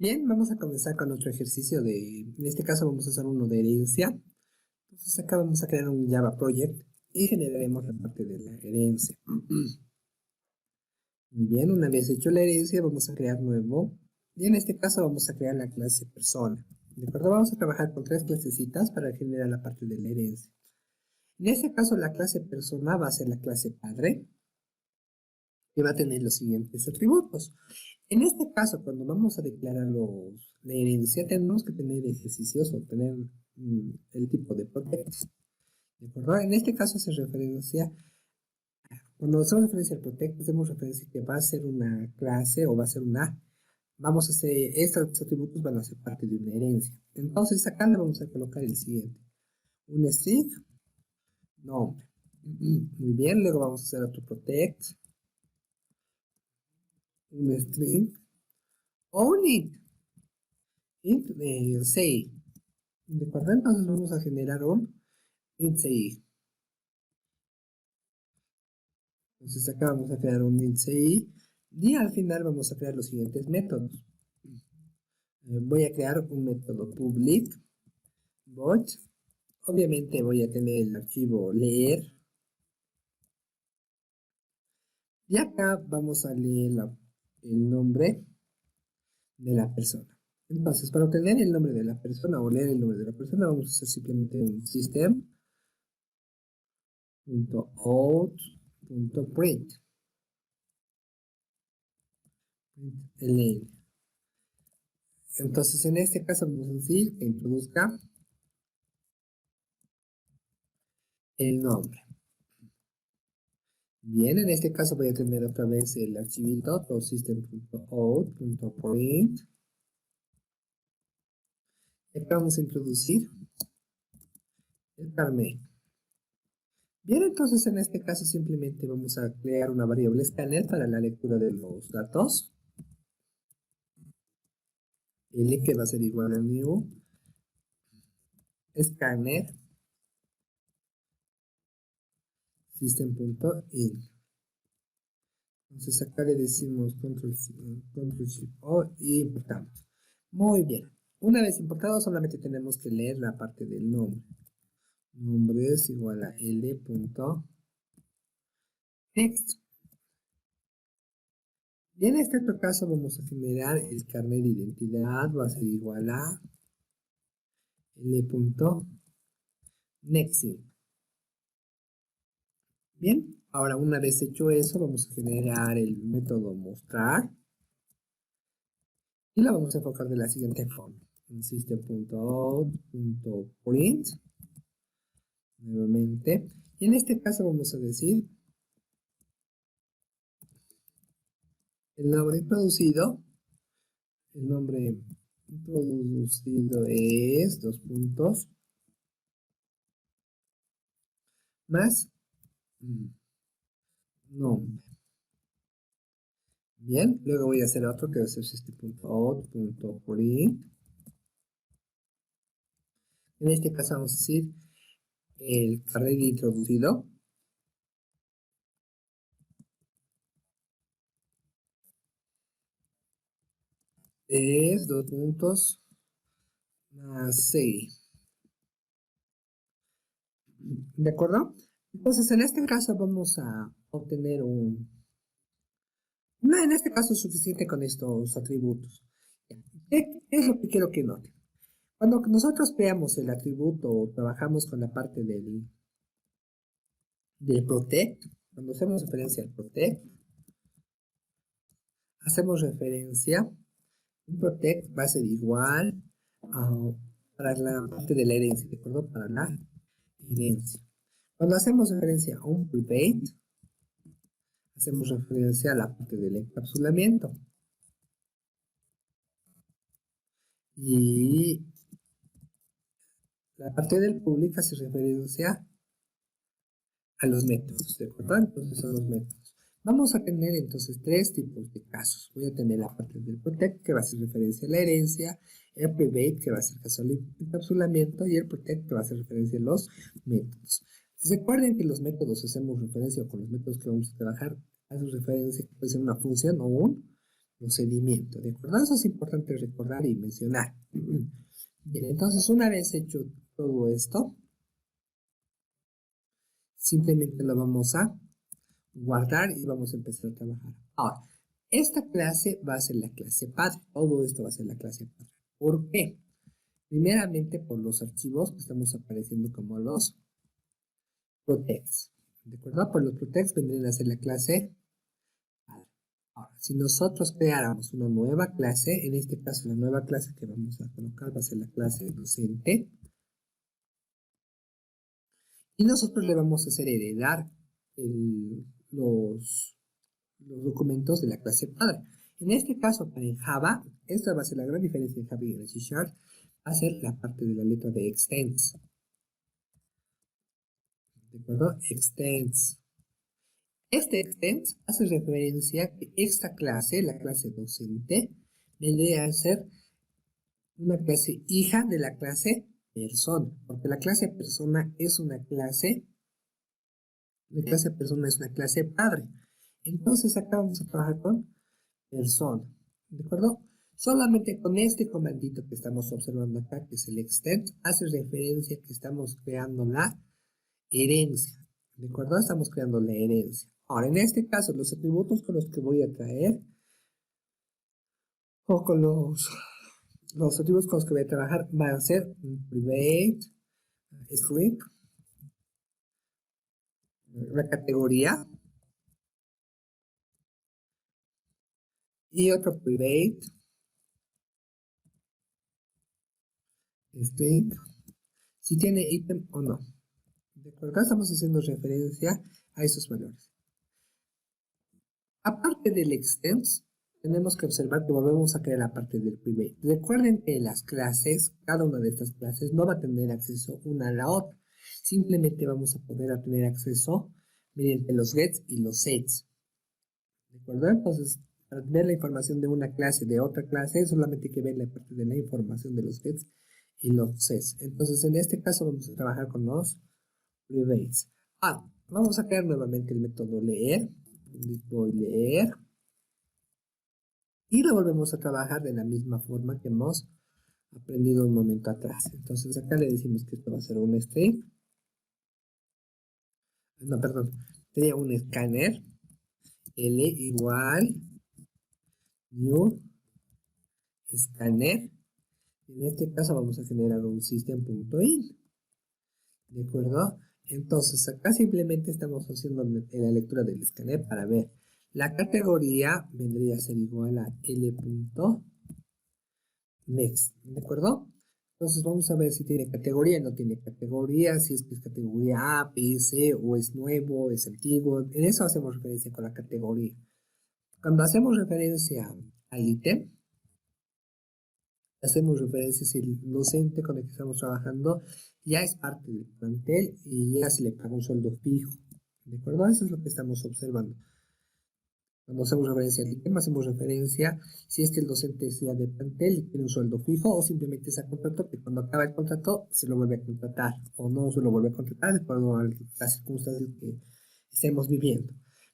Bien, vamos a comenzar con otro ejercicio en este caso vamos a hacer uno de herencia. Entonces acá vamos a crear un Java Project y generaremos la parte de la herencia. Muy bien, una vez hecho la herencia vamos a crear nuevo y en este caso vamos a crear la clase persona. ¿De acuerdo? Vamos a trabajar con tres clasecitas para generar la parte de la herencia. En este caso la clase persona va a ser la clase padre que va a tener los siguientes atributos. En este caso, cuando vamos a declarar la herencia, tenemos que tener ejercicios o tener el tipo de protect. ¿De acuerdo? En este caso se referencia, cuando hacemos referencia al protect, hacemos referencia que va a ser una clase o va a ser una, vamos a hacer, estos atributos van a ser parte de una herencia. Entonces acá le vamos a colocar el siguiente, un string, nombre. Muy bien, luego vamos a hacer otro protect, un string, o un int say. ¿De acuerdo? Entonces vamos a generar un int say. Entonces acá vamos a crear un int say y al final vamos a crear los siguientes métodos. Voy a crear un método public void. Obviamente voy a tener el archivo leer. Y acá vamos a leer el nombre de la persona. Entonces, para obtener el nombre de la persona o leer el nombre de la persona, vamos a hacer simplemente un system.out.print. Entonces, en este caso vamos a decir que introduzca el nombre. Bien, en este caso voy a tener otra vez el archivito system.out.print. Acá vamos a introducir el carnet. Bien, entonces en este caso simplemente vamos a crear una variable scanner para la lectura de los datos. L que va a ser igual a new scanner system.in. Entonces acá le decimos control shift O y importamos. Muy bien. Una vez importado solamente tenemos que leer la parte del nombre. Nombre es igual a l.text. Y en este otro caso vamos a generar el carnet de identidad, va a ser igual a l.nextIn. Bien, ahora una vez hecho eso, vamos a generar el método mostrar y lo vamos a enfocar de la siguiente forma. En system.out.print nuevamente, y en este caso vamos a decir el nombre introducido. El nombre introducido es dos puntos más nombre. Bien, luego voy a hacer otro que va a ser system.out.print. En este caso vamos a decir el carnet introducido. Es dos puntos más 6. ¿De acuerdo? Entonces, en este caso vamos a obtener No, en este caso es suficiente con estos atributos. ¿Qué es lo que quiero que noten? Cuando nosotros veamos el atributo o trabajamos con la parte del protect, cuando hacemos referencia al protect, hacemos referencia, un protect va a ser igual para la parte de la herencia, ¿de acuerdo? Para la herencia. Cuando hacemos referencia a un private, hacemos referencia a la parte del encapsulamiento. Y la parte del public hace referencia a los métodos, ¿de acuerdo? Entonces son los métodos. Vamos a tener entonces tres tipos de casos. Voy a tener la parte del protect, que va a hacer referencia a la herencia, el private, que va a ser caso al encapsulamiento, y el protect, que va a hacer referencia a los métodos. Recuerden que los métodos hacemos referencia, o con los métodos que vamos a trabajar, hacemos referencia que puede ser una función o un procedimiento, ¿de acuerdo? Eso es importante recordar y mencionar. Bien, entonces una vez hecho todo esto, simplemente lo vamos a guardar y vamos a empezar a trabajar. Ahora, esta clase va a ser la clase padre. Todo esto va a ser la clase padre. ¿Por qué? Primeramente por los archivos que estamos apareciendo como los protex. ¿De acuerdo? Por los protex vendrían a ser la clase padre. Ahora, si nosotros creáramos una nueva clase, en este caso la nueva clase que vamos a colocar va a ser la clase docente. Y nosotros le vamos a hacer heredar los documentos de la clase padre. En este caso, para en Java, esta va a ser la gran diferencia en Java y en C Sharp, va a ser la parte de la letra de extends. ¿De acuerdo? Extends. Este extends hace referencia a que esta clase, la clase docente, vendría a ser una clase hija de la clase persona, porque la clase persona es una clase, la clase persona es una clase padre. Entonces acá vamos a trabajar con persona, ¿de acuerdo? Solamente con este comandito que estamos observando acá, que es el extend, hace referencia a que estamos creando la herencia, ¿de acuerdo? Estamos creando la herencia. Ahora, en este caso, los atributos con los que voy a traer, o con los atributos con los que voy a trabajar, van a ser private, string, la categoría, y otro private, string, si tiene ítem o no. ¿De acuerdo? Acá estamos haciendo referencia a esos valores. Aparte del extends, tenemos que observar que volvemos a crear la parte del private. Recuerden que las clases, cada una de estas clases, no va a tener acceso una a la otra. Simplemente vamos a poder tener acceso mediante los gets y los sets. ¿De acuerdo? Entonces, para tener la información de una clase de otra clase, solamente hay que ver la parte de la información de los gets y los sets. Entonces, en este caso vamos a trabajar con los privates. Vamos a crear nuevamente el método leer. Voy a leer. Y lo volvemos a trabajar de la misma forma que hemos aprendido un momento atrás. Entonces acá le decimos que esto va a ser un string. No, perdón. Sería un escáner. L igual new escáner. En este caso vamos a generar un system.in. ¿De acuerdo? Entonces acá simplemente estamos haciendo la lectura del escáner para ver. La categoría vendría a ser igual a l.next. ¿De acuerdo? Entonces vamos a ver si tiene categoría, no tiene categoría, si es que es categoría A, B, C, o es nuevo, es antiguo. En eso hacemos referencia con la categoría. Cuando hacemos referencia al ítem, hacemos referencia si el docente con el que estamos trabajando ya es parte del plantel y ya se le paga un sueldo fijo. ¿De acuerdo? Eso es lo que estamos observando. Cuando hacemos referencia al ítem, hacemos referencia si es que el docente sea de plantel y tiene un sueldo fijo o simplemente sea contrato que cuando acaba el contrato se lo vuelve a contratar o no se lo vuelve a contratar de acuerdo a las circunstancias que estemos viviendo.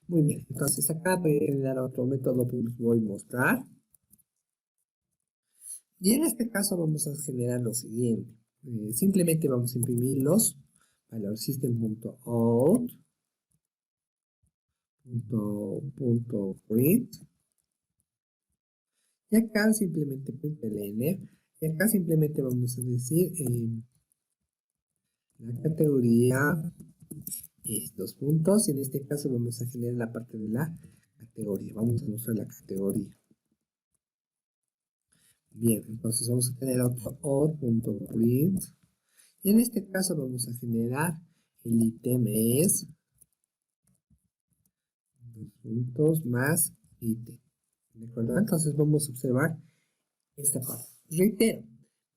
Muy bien, entonces acá voy a generar otro método que les voy a mostrar. Y en este caso vamos a generar lo siguiente. Simplemente vamos a imprimir los valor system.out .print y acá simplemente println y acá simplemente vamos a decir la categoría es dos puntos y en este caso vamos a generar la parte de la categoría. Vamos a mostrar la categoría. Bien, entonces vamos a tener otro or.print y en este caso vamos a generar el ítem es dos puntos más ítem. ¿De acuerdo? Entonces vamos a observar esta parte. Reitero,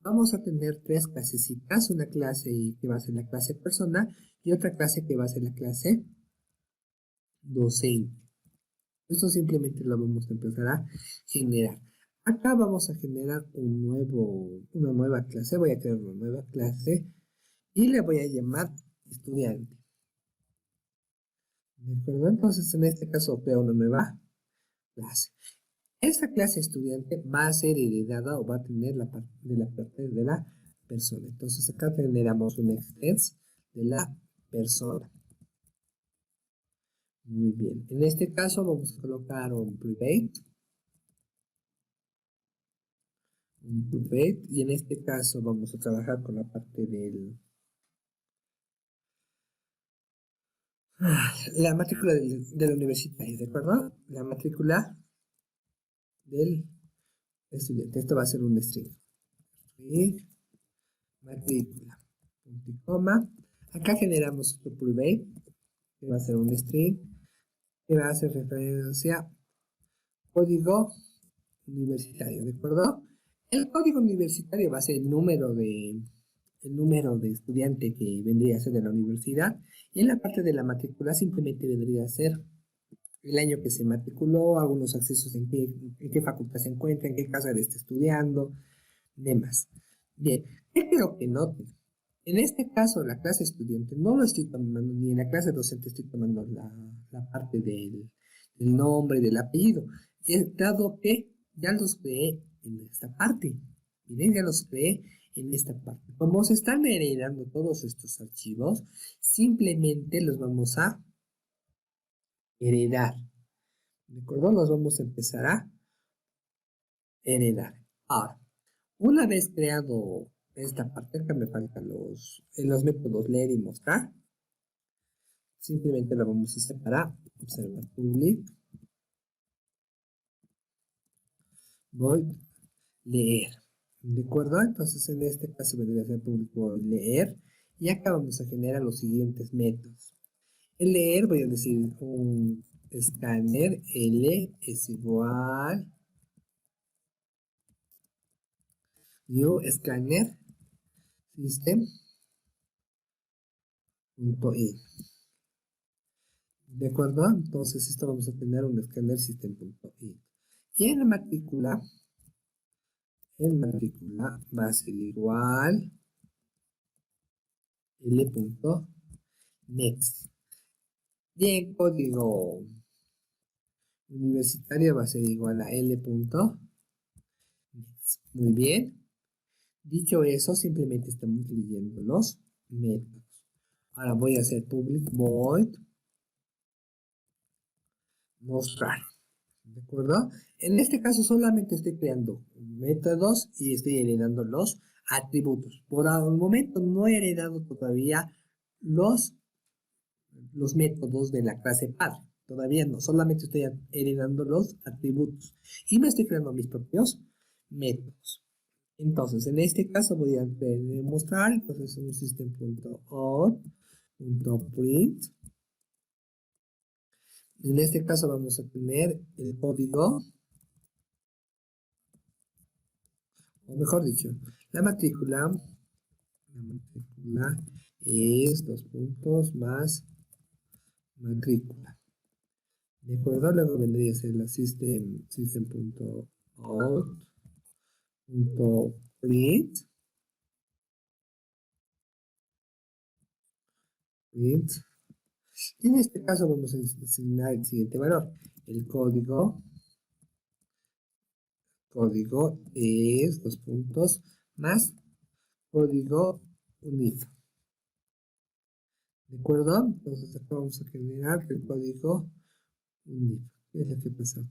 vamos a tener tres clasecitas, una clase que va a ser la clase persona y otra clase que va a ser la clase docente. Esto simplemente lo vamos a empezar a generar. Acá vamos a generar una nueva clase, voy a crear una nueva clase y le voy a llamar estudiante. ¿De acuerdo? Entonces en este caso creo una nueva clase. Esta clase estudiante va a ser heredada o va a tener la parte de la persona. Entonces acá generamos un extens de la persona. Muy bien. En este caso vamos a colocar un private. Y en este caso vamos a trabajar con la parte la matrícula del universitario, ¿de acuerdo? La matrícula del estudiante. Esto va a ser un string. Y matrícula. Punto y coma. Acá generamos otro private, que va a ser un string, que va a hacer referencia código universitario, ¿de acuerdo? El código universitario va a ser el número de estudiante que vendría a ser de la universidad, y en la parte de la matrícula simplemente vendría a ser el año que se matriculó, algunos accesos en qué facultad se encuentra, en qué carrera está estudiando, demás. Bien, ¿qué quiero que noten? En este caso, la clase estudiante no lo estoy tomando, ni en la clase docente estoy tomando la parte del nombre y del apellido, dado que ya los creé en esta parte. Miren, ya los creé en esta parte. Como se están heredando todos estos archivos, simplemente los vamos a heredar. ¿De acuerdo? Los vamos a empezar a heredar. Ahora, una vez creado esta parte, acá me faltan los métodos leer y mostrar. Simplemente lo vamos a separar. Observa public. Voy leer. ¿De acuerdo? Entonces en este caso vendría a ser public voy leer. Y acá vamos a generar los siguientes métodos. El leer, voy a decir un escáner L es igual new scanner system.i. ¿De acuerdo? Entonces esto vamos a tener un escáner system.i. Y en matrícula va a ser igual l.next. Y en código universitario va a ser igual a l.next. Muy bien. Dicho eso, simplemente estamos leyendo los métodos. Ahora voy a hacer public void mostrar. ¿De acuerdo? En este caso solamente estoy creando métodos y estoy heredando los atributos. Por el momento no he heredado todavía los, los métodos de la clase padre. Todavía no, solamente estoy heredando los atributos. Y me estoy creando mis propios métodos. Entonces, en este caso voy a demostrar, entonces un system.out.print. En este caso vamos a tener el código, o mejor dicho, la matrícula es 2 puntos más matrícula. ¿De acuerdo? Luego vendría a ser la system.out.print. Y en este caso vamos a asignar el siguiente valor. El código es 2 puntos más código unido. ¿De acuerdo? Entonces acá vamos a generar el código unido. ¿Qué es lo que pasa?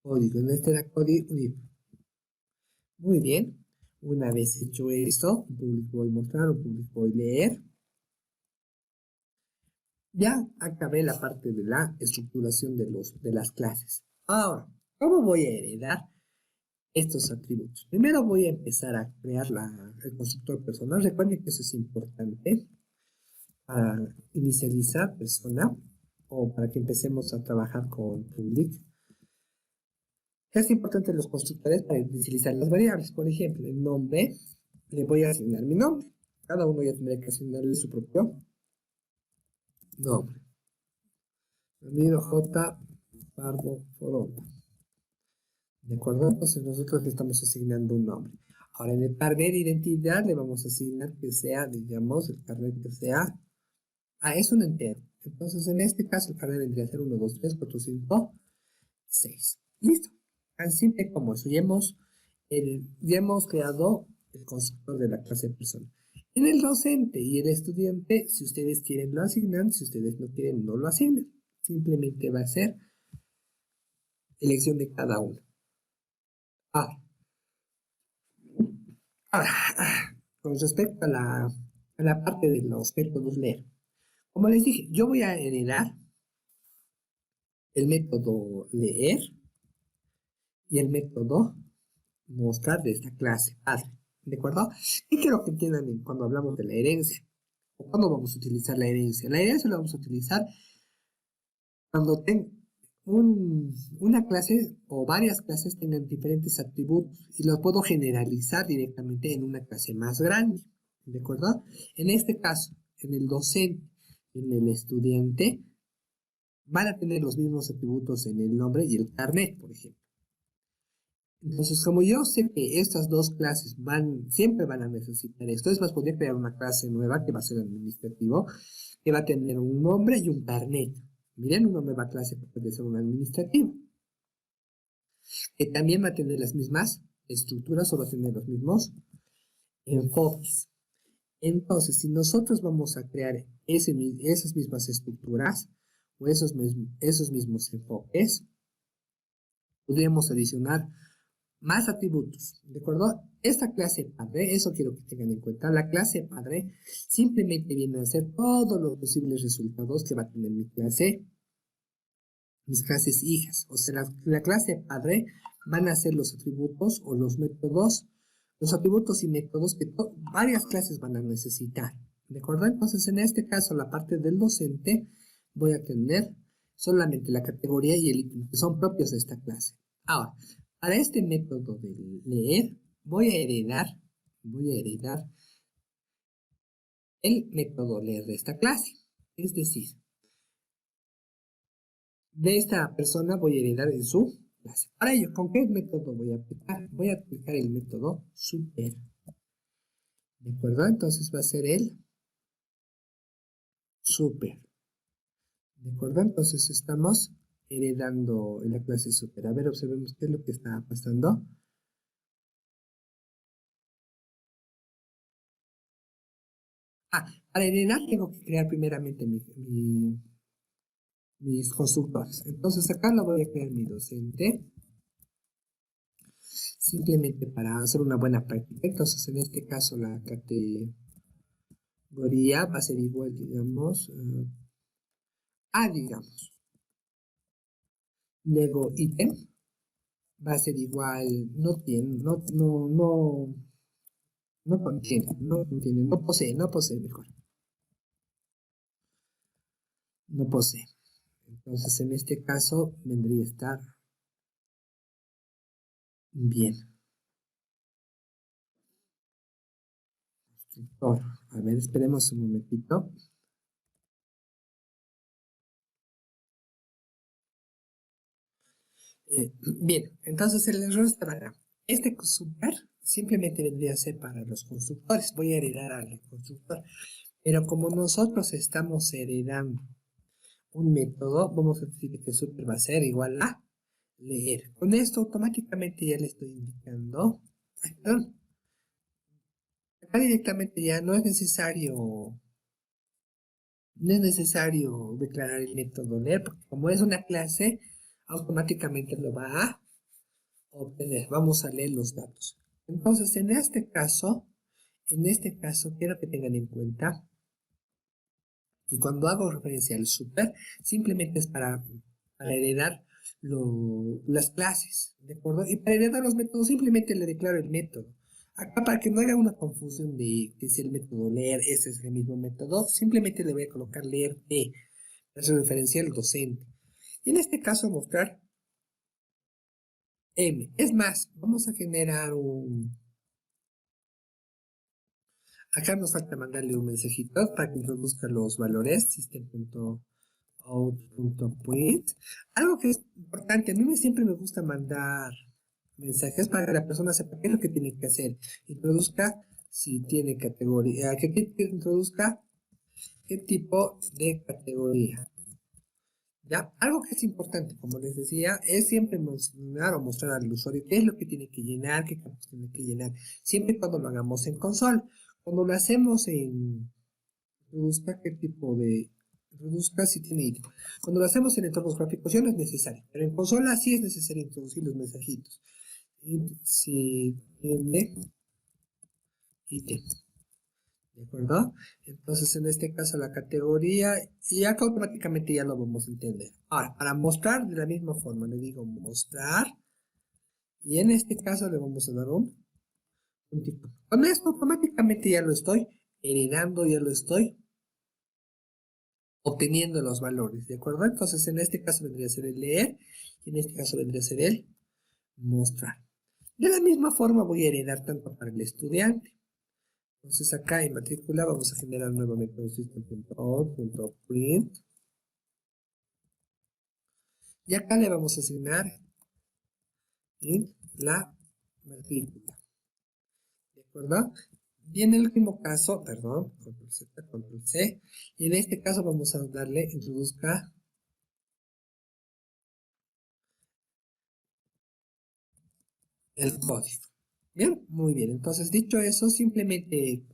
Código. En este era código unido. Muy bien. Una vez hecho esto, un público voy a mostrar, un público voy a leer. Ya acabé la parte de la estructuración de las clases. Ahora, ¿cómo voy a heredar estos atributos? Primero voy a empezar a crear el constructor personal. Recuerden que eso es importante para inicializar persona o para que empecemos a trabajar con public. Es importante los constructores para inicializar las variables. Por ejemplo, el nombre, le voy a asignar mi nombre. Cada uno ya tendría que asignarle su propio nombre. Ramiro J. Pardo Foronda. ¿De acuerdo? Entonces nosotros le estamos asignando un nombre. Ahora en el carnet de identidad le vamos a asignar que sea, digamos, el carnet que sea, es un entero. Entonces en este caso el carnet vendría a ser 1, 2, 3, 4, 5, 6. Listo. Tan simple como eso. Ya hemos creado el constructor de la clase persona. En el docente y el estudiante, si ustedes quieren lo asignan, si ustedes no quieren no lo asignan. Simplemente va a ser elección de cada uno. Ah, con respecto a la parte de los métodos leer. Como les dije, yo voy a heredar el método leer y el método mostrar de esta clase padre. ¿De acuerdo? Y quiero que entiendan cuando hablamos de la herencia. ¿O cuándo vamos a utilizar la herencia? La herencia la vamos a utilizar cuando una clase o varias clases tengan diferentes atributos y los puedo generalizar directamente en una clase más grande. ¿De acuerdo? En este caso, en el docente, en el estudiante, van a tener los mismos atributos en el nombre y el carnet, por ejemplo. Entonces, como yo sé que estas dos clases siempre van a necesitar esto, es más, podría crear una clase nueva que va a ser administrativo, que va a tener un nombre y un carnet. Miren, una nueva clase que puede ser un administrativo, que también va a tener las mismas estructuras o va a tener los mismos enfoques. Entonces, si nosotros vamos a crear esas mismas estructuras o esos mismos enfoques, podríamos adicionar más atributos, ¿de acuerdo? Esta clase padre, eso quiero que tengan en cuenta, la clase padre simplemente viene a ser todos los posibles resultados que va a tener mis clases hijas. O sea, la clase padre van a ser los atributos o los métodos, los atributos y métodos que varias clases van a necesitar, ¿de acuerdo? Entonces, en este caso, la parte del docente, voy a tener solamente la categoría y el ítem que son propios de esta clase. Ahora, para este método de leer, voy a heredar el método leer de esta clase. Es decir, de esta persona voy a heredar en su clase. Para ello, ¿con qué método voy a aplicar? Voy a aplicar el método super. ¿De acuerdo? Entonces va a ser el super. ¿De acuerdo? Entonces estamos heredando en la clase super. A ver, observemos qué es lo que está pasando. Para heredar tengo que crear primeramente mis constructores. Entonces acá lo voy a crear mi docente. Simplemente para hacer una buena práctica. Entonces en este caso la categoría va a ser igual, digamos, digamos. Luego ítem va a ser igual, no posee mejor. No posee. Entonces en este caso vendría a estar bien. A ver, esperemos un momentito. Bien, entonces el error estará acá. Este super simplemente vendría a ser para los constructores. Voy a heredar al constructor. Pero como nosotros estamos heredando un método, vamos a decir que super va a ser igual a leer. Con esto automáticamente ya le estoy indicando. Perdón. Acá directamente ya no es necesario declarar el método leer, porque como es una clase, automáticamente lo va a obtener. Vamos a leer los datos. Entonces, en este caso, quiero que tengan en cuenta que cuando hago referencia al super, simplemente es para heredar las clases, ¿de acuerdo? Y para heredar los métodos, simplemente le declaro el método. Acá, para que no haya una confusión de que es el método leer, ese es el mismo método, simplemente le voy a colocar leer P, hace referencia al docente. Y en este caso, mostrar M. Es más, vamos a generar Acá nos falta mandarle un mensajito para que introduzca los valores system.out.print. Algo que es importante, a mí siempre me gusta mandar mensajes para que la persona sepa qué es lo que tiene que hacer. Introduzca si tiene categoría, que introduzca qué tipo de categoría. ¿Ya? Algo que es importante, como les decía, es siempre mencionar o mostrar al usuario qué es lo que tiene que llenar, qué campos tiene que llenar, siempre y cuando lo hagamos en console. Cuando lo hacemos en Reduzca, ¿qué tipo de Reduzca si tiene ítem? Cuando lo hacemos en entornos gráficos ya no es necesario, pero en consola sí es necesario introducir los mensajitos. Si tiene ítem. ¿De acuerdo? Entonces, en este caso, la categoría, y acá automáticamente ya lo vamos a entender. Ahora, para mostrar de la misma forma, le digo mostrar, y en este caso le vamos a dar un puntito. Con esto automáticamente ya lo estoy heredando, ya lo estoy obteniendo los valores, ¿de acuerdo? Entonces, en este caso vendría a ser el leer, y en este caso vendría a ser el mostrar. De la misma forma voy a heredar tanto para el estudiante. Entonces acá en matrícula vamos a generar nuevamente un system.out.print y acá le vamos a asignar en la matrícula. ¿De acuerdo? Y en el último caso, perdón, control Z, control C, y en este caso vamos a darle introduzca el código. Bien, muy bien. Entonces, dicho eso, simplemente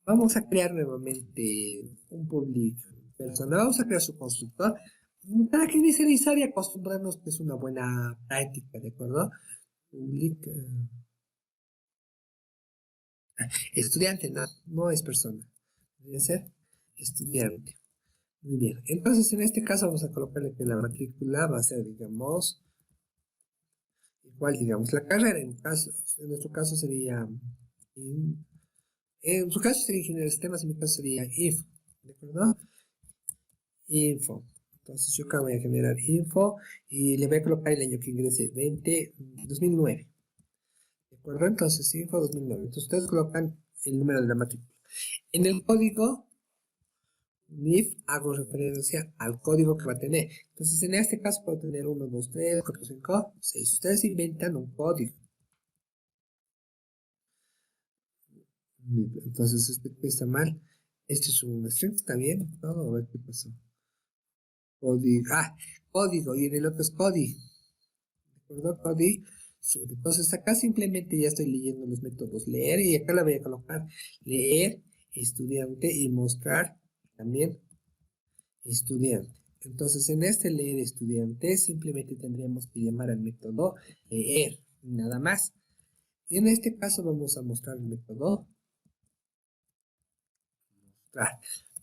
vamos a crear nuevamente un public personal. Vamos a crear su constructor para que inicializar y acostumbrarnos que es una buena práctica, ¿de acuerdo? Public estudiante, no, no es persona. Debe ser estudiante. Muy bien. Entonces, en este caso vamos a colocarle que la matrícula va a ser, digamos, igual, digamos, la carrera. En nuestro caso sería, en su caso sería ingeniería de sistemas, en mi caso sería info. ¿De acuerdo? Info. Entonces yo acá voy a generar info y le voy a colocar el año que ingrese, 2009. ¿De acuerdo? Entonces info 2009. Entonces ustedes colocan el número de la matrícula. En el código NIF hago referencia al código que va a tener. Entonces en este caso puedo tener 1, 2, 3, 4, 5, 6. Ustedes inventan un código. Entonces este está mal. Este es un string, está bien. Todo, a ver qué pasó. Código. Código. Y en el otro es código. ¿De acuerdo? Código. Entonces acá simplemente ya estoy leyendo los métodos leer y acá la voy a colocar leer, estudiante y mostrar también estudiante. Entonces en este leer estudiante simplemente tendríamos que llamar al método leer, nada más. Y en este caso vamos a mostrar el método mostrar.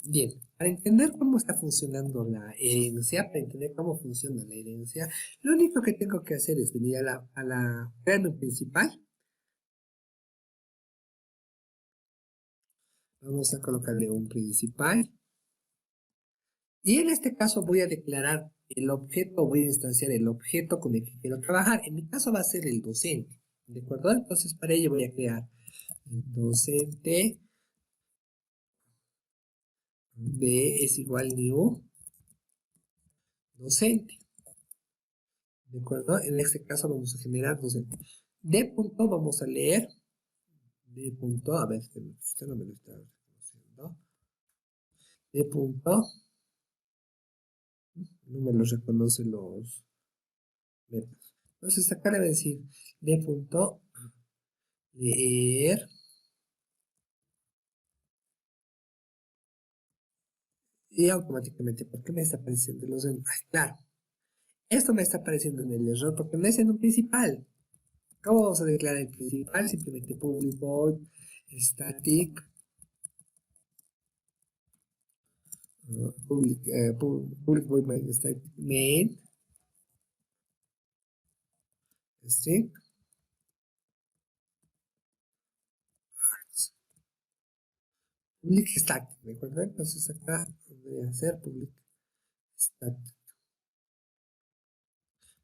Bien, para entender cómo está funcionando la herencia, para entender cómo funciona la herencia, lo único que tengo que hacer es venir a la kernel principal. Vamos a colocarle un principal. Y en este caso voy a declarar el objeto, voy a instanciar el objeto con el que quiero trabajar. En mi caso va a ser el docente. ¿De acuerdo? Entonces para ello voy a crear el docente de es igual new docente. ¿De acuerdo? En este caso vamos a generar docente. De punto vamos a leer. De punto, a ver, usted no me lo está reconociendo. De punto, no me lo reconoce los métodos. Entonces acá le voy a decir de punto leer. Y automáticamente, ¿por qué me está apareciendo los errores? Claro, esto me está apareciendo en el error porque no es en un principal. ¿Cómo vamos a declarar el principal? Simplemente public void static public void static main string public static, ¿de acuerdo? Entonces acá podría ser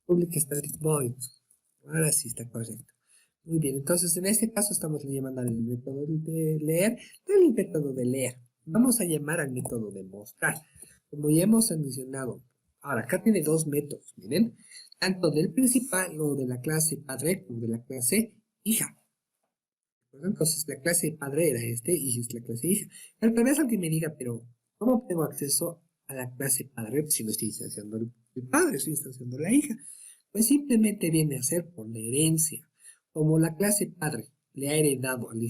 public static void. Ahora sí está correcto. Muy bien, entonces en este caso estamos llamando al método de leer, del método de leer. Vamos a llamar al método de mostrar. Como ya hemos mencionado, ahora acá tiene dos métodos, miren, tanto del principal o de la clase padre como de la clase hija. Entonces la clase padre era este y es la clase hija. Pero tal vez alguien me diga, pero ¿cómo tengo acceso a la clase padre, si no estoy instanciando el padre, estoy instanciando la hija. Pues simplemente viene a ser por la herencia. Como la clase padre le ha heredado al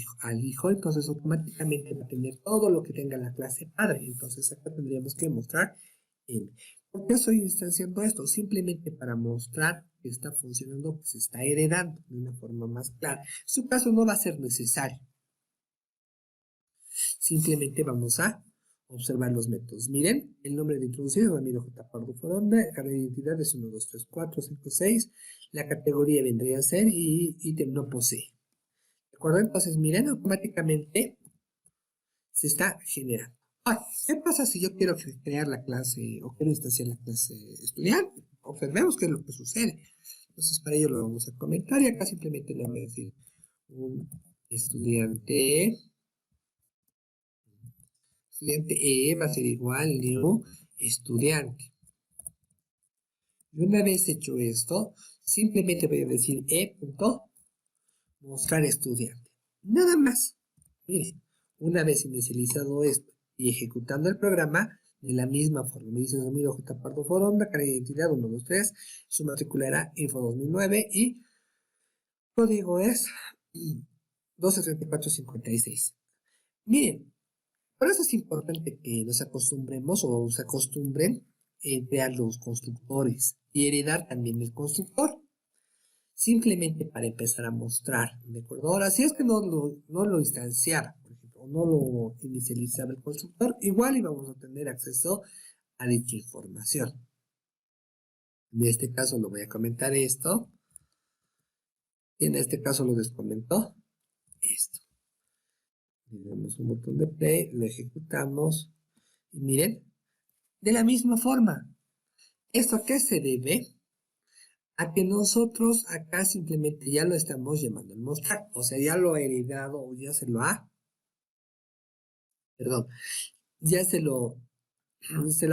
hijo, entonces automáticamente va a tener todo lo que tenga la clase padre. Entonces acá tendríamos que mostrar M. ¿Por qué estoy instanciando esto? Simplemente para mostrar que está funcionando, que se está heredando de una forma más clara. En su caso no va a ser necesario. Simplemente vamos a observar los métodos. Miren, el nombre de introducido, Ramiro J. Pardo Foronda, el carnet de identidad es 1, 2, 3, 4, 5, 6, la categoría vendría a ser y ítem no posee. ¿De acuerdo? Entonces, miren, automáticamente se está generando. Ahora, ¿qué pasa si yo quiero crear la clase o quiero instanciar la clase estudiante? Observemos qué es lo que sucede. Entonces, para ello lo vamos a comentar y acá simplemente le voy a decir un estudiante E va a ser igual new estudiante. Y una vez hecho esto, simplemente voy a decir mostrar estudiante. Nada más. Miren, una vez inicializado esto y ejecutando el programa, de la misma forma, me dice Ramiro J. Pardo Foronda, cara de identidad 123, su matrícula era Info 2009 y código es 123456. Miren, por eso es importante que nos acostumbremos o se acostumbren a crear los constructores y heredar también el constructor. Simplemente para empezar a mostrar, ¿de acuerdo? Ahora, si es que no lo instanciara, por ejemplo, o no lo inicializaba el constructor, igual íbamos a tener acceso a dicha información. En este caso lo voy a comentar esto, y en este caso lo descomentó esto. Le damos un botón de play, lo ejecutamos, y miren, de la misma forma, ¿esto a qué se debe? A que nosotros acá simplemente ya lo estamos llamando el mostrar, o sea, ya lo ha heredado o ya se lo ha, perdón, ya se lo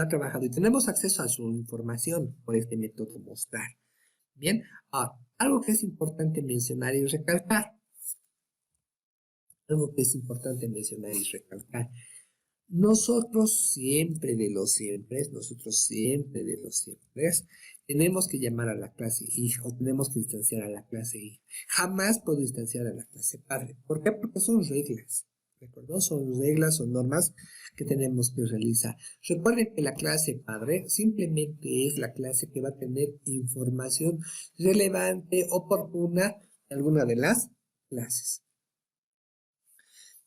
ha trabajado y tenemos acceso a su información por este método mostrar. Bien, ahora, algo que es importante mencionar y recalcar, algo que es importante mencionar y recalcar, nosotros siempre de los siempre, tenemos que llamar a la clase hija o tenemos que instanciar a la clase hija. Jamás puedo instanciar a la clase padre. ¿Por qué? Porque son reglas. ¿De acuerdo? Son reglas, son normas que tenemos que realizar. Recuerden que la clase padre simplemente es la clase que va a tener información relevante, oportuna de alguna de las clases.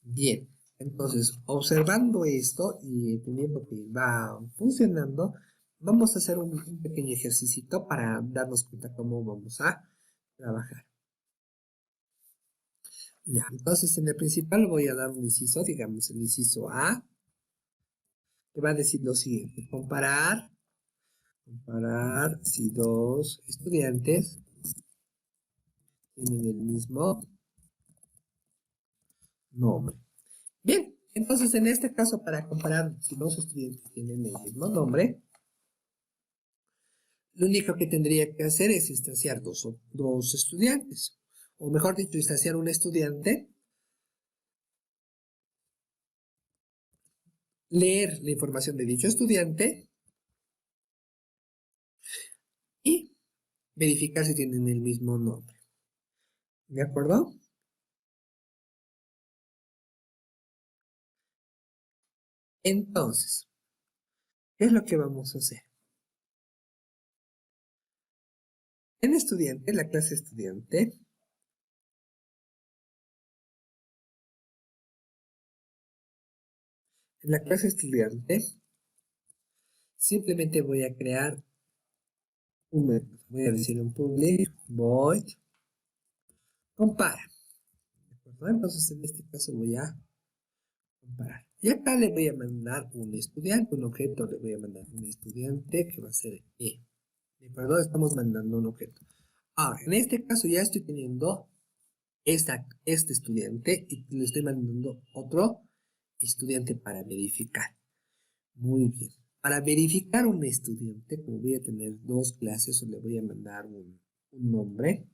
Bien. Entonces, observando esto y entendiendo que va funcionando, vamos a hacer un pequeño ejercicio para darnos cuenta cómo vamos a trabajar. Ya, entonces en el principal voy a dar un inciso, digamos el inciso A, que va a decir lo siguiente: comparar si dos estudiantes tienen el mismo nombre. Bien, entonces en este caso, para comparar si dos estudiantes tienen el mismo nombre, lo único que tendría que hacer es instanciar dos estudiantes, o mejor dicho, instanciar un estudiante, leer la información de dicho estudiante y verificar si tienen el mismo nombre. ¿De acuerdo? Entonces, ¿qué es lo que vamos a hacer? En estudiante, la clase estudiante, en la clase estudiante, simplemente voy a crear un método. Voy a decir un public void compara. ¿De acuerdo? Entonces, en este caso voy a comparar. Y acá le voy a mandar un estudiante, un objeto, le voy a mandar un estudiante que va a ser E. ¿De acuerdo? Estamos mandando un objeto. Ahora, en este caso ya estoy teniendo este estudiante y le estoy mandando otro estudiante para verificar. Muy bien. Para verificar un estudiante, como voy a tener dos clases, o le voy a mandar un nombre,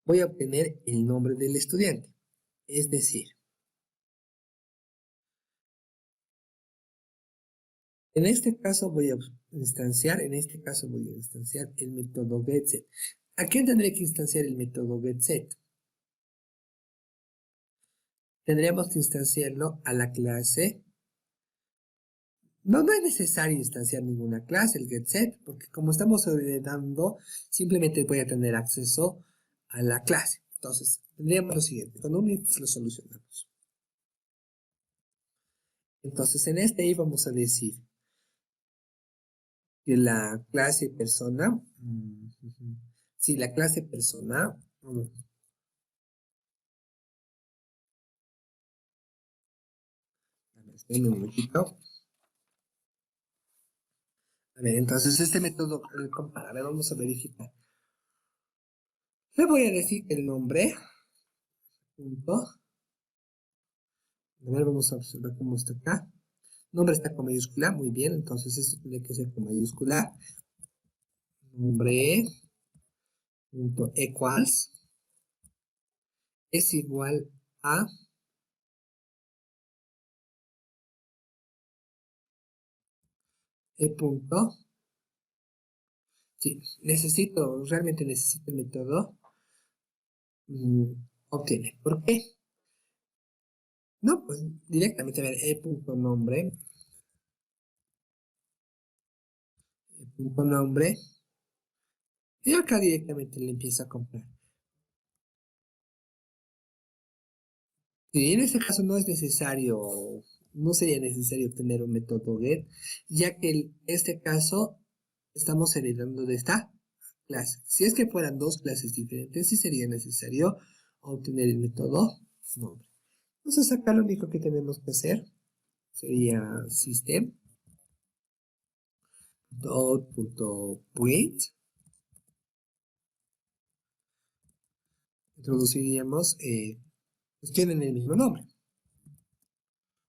voy a obtener el nombre del estudiante. Es decir, En este caso voy a instanciar el método getSet. ¿A quién tendré que instanciar el método getSet? Tendríamos que instanciarlo a la clase. No es necesario instanciar ninguna clase, el getSet, porque como estamos heredando, simplemente voy a tener acceso a la clase. Entonces, tendríamos lo siguiente, con un if lo solucionamos. Entonces, en este if vamos a decir que la clase persona, si la clase persona, espérenme un momentito. A ver, entonces este método compara, a ver, vamos a verificar. Le voy a decir el nombre, punto. A ver, vamos a observar cómo está acá. Nombre está con mayúscula, muy bien, entonces esto tiene que ser con mayúscula. Nombre, punto equals, es igual a punto. Sí, realmente necesito el método obtiene. ¿Por qué? No, pues directamente a ver, punto nombre, punto nombre, y acá directamente le empieza a comprar. Sí, en este caso no es necesario, no sería necesario obtener un método get, ya que en este caso estamos heredando de esta clase. Si es que fueran dos clases diferentes, sí sería necesario obtener el método nombre. Entonces acá lo único que tenemos que hacer sería system.out.print. Introduciríamos, pues tienen el mismo nombre.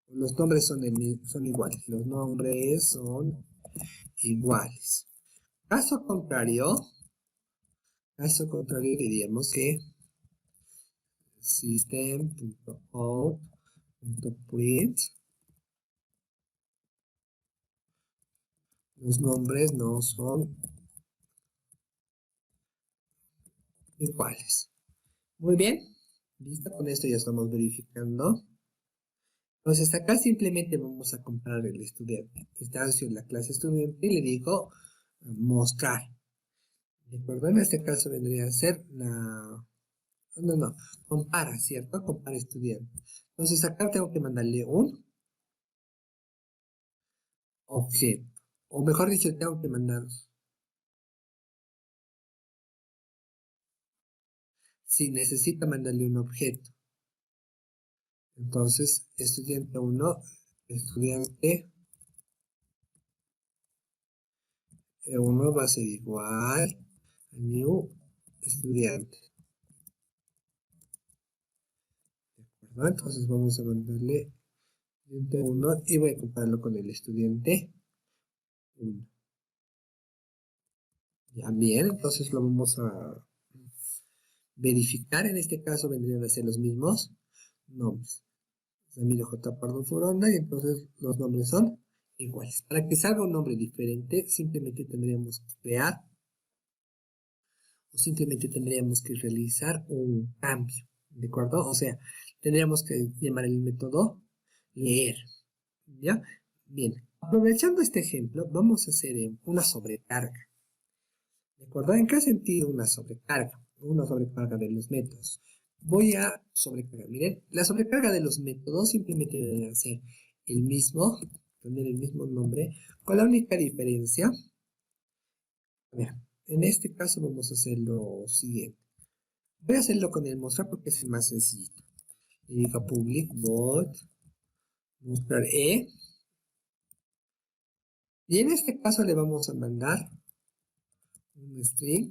Los nombres son iguales. Los nombres son iguales. Caso contrario diríamos que system.out.print, los nombres no son iguales. Muy bien, listo, con esto ya estamos verificando. Entonces acá simplemente vamos a comparar el estudiante. Instancio la clase estudiante y le digo mostrar. ¿De acuerdo? En este caso vendría a ser la... No, compara, ¿cierto? Compara estudiante. Entonces acá tengo que mandarle un objeto. O mejor dicho, tengo que mandar... Si necesita mandarle un objeto. Entonces, estudiante 1, estudiante 1 va a ser igual a new estudiante. ¿De acuerdo? Entonces vamos a mandarle estudiante 1 y voy a compararlo con el estudiante 1. Ya bien, entonces lo vamos a verificar. En este caso vendrían a ser los mismos nombres. Ramiro J. Pardo Foronda y entonces los nombres son iguales. Para que salga un nombre diferente, simplemente tendríamos que crear o simplemente tendríamos que realizar un cambio, ¿de acuerdo? O sea, tendríamos que llamar el método leer, ¿ya? Bien, aprovechando este ejemplo, vamos a hacer una sobrecarga, ¿de acuerdo? ¿En qué sentido una sobrecarga? Una sobrecarga de los métodos. Voy a sobrecargar, miren, la sobrecarga de los métodos simplemente debe ser el mismo, tener el mismo nombre, con la única diferencia, a ver, en este caso vamos a hacer lo siguiente. Voy a hacerlo con el mostrar porque es el más sencillo. Le digo public void mostrar y en este caso le vamos a mandar un string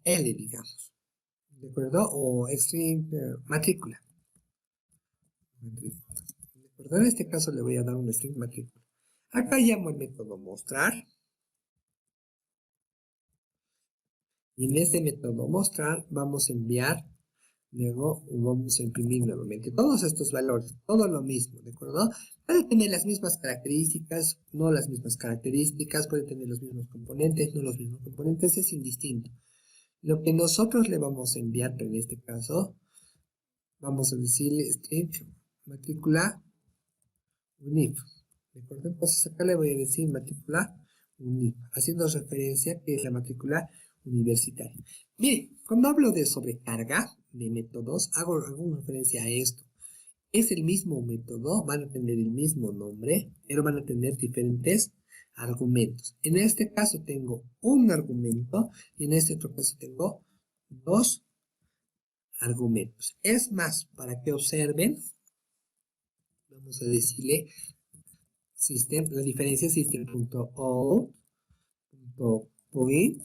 L, digamos. ¿De acuerdo? O string matrícula. ¿De acuerdo? En este caso le voy a dar un string matrícula. Acá llamo el método mostrar. Y en este método mostrar vamos a enviar Luego vamos a imprimir nuevamente todos estos valores, todo lo mismo, ¿de acuerdo? Puede tener las mismas características, no las mismas características, puede tener los mismos componentes, no los mismos componentes, es indistinto. Lo que nosotros le vamos a enviar, pero en este caso, vamos a decirle string matrícula UNIF, ¿de acuerdo? Entonces acá le voy a decir matrícula UNIF, haciendo referencia a que es la matrícula universitaria. Bien, cuando hablo de sobrecarga de métodos, hago referencia a esto. Es el mismo método, van a tener el mismo nombre, pero van a tener diferentes argumentos. En este caso tengo un argumento y en este otro caso tengo dos argumentos. Es más, para que observen, vamos a decirle system, la diferencia es system.out.point.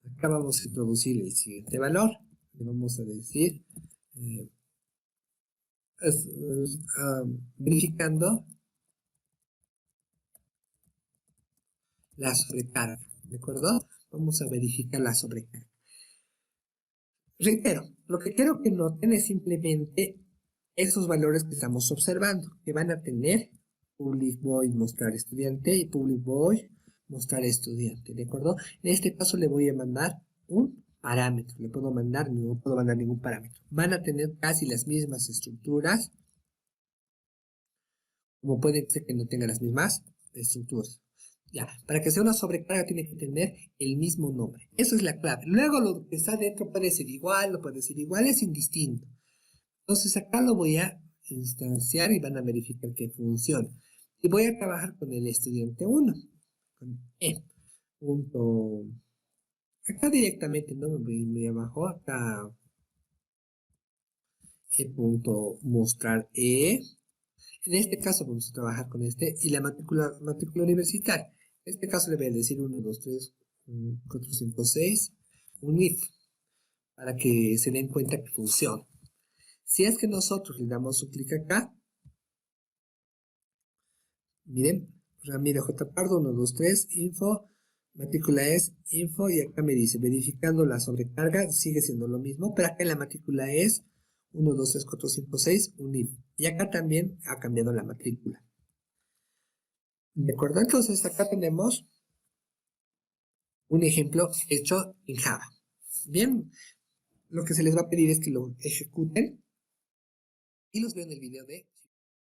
Acá vamos a introducir el siguiente valor. Le vamos a decir verificando la sobrecarga, ¿de acuerdo? Vamos a verificar la sobrecarga. Reitero, lo que quiero que noten es simplemente esos valores que estamos observando, que van a tener public void mostrar estudiante y public void mostrar estudiante, ¿de acuerdo? En este caso le voy a mandar un parámetro, no puedo mandar ningún parámetro. Van a tener casi las mismas estructuras, como puede ser que no tenga las mismas estructuras. Ya, para que sea una sobrecarga tiene que tener el mismo nombre. Eso es la clave. Luego lo que está dentro puede ser igual, no puede ser igual, es indistinto. Entonces acá lo voy a instanciar y van a verificar que funciona. Y voy a trabajar con el estudiante 1, con E. Punto. Acá directamente no me voy muy abajo, acá E punto mostrar E. En este caso vamos a trabajar con este y la matrícula universitaria. En este caso le voy a decir 1, 2, 3, 4, 5, 6, un if, para que se den cuenta que funciona. Si es que nosotros le damos un clic acá, miren, Ramiro J. Pardo, 1, 2, 3, info, matrícula es info, y acá me dice, verificando la sobrecarga, sigue siendo lo mismo, pero acá en la matrícula es 1, 2, 3, 4, 5, 6, un if. Y acá también ha cambiado la matrícula. ¿De acuerdo? Entonces acá tenemos un ejemplo hecho en Java. Bien, lo que se les va a pedir es que lo ejecuten y los veo en el video de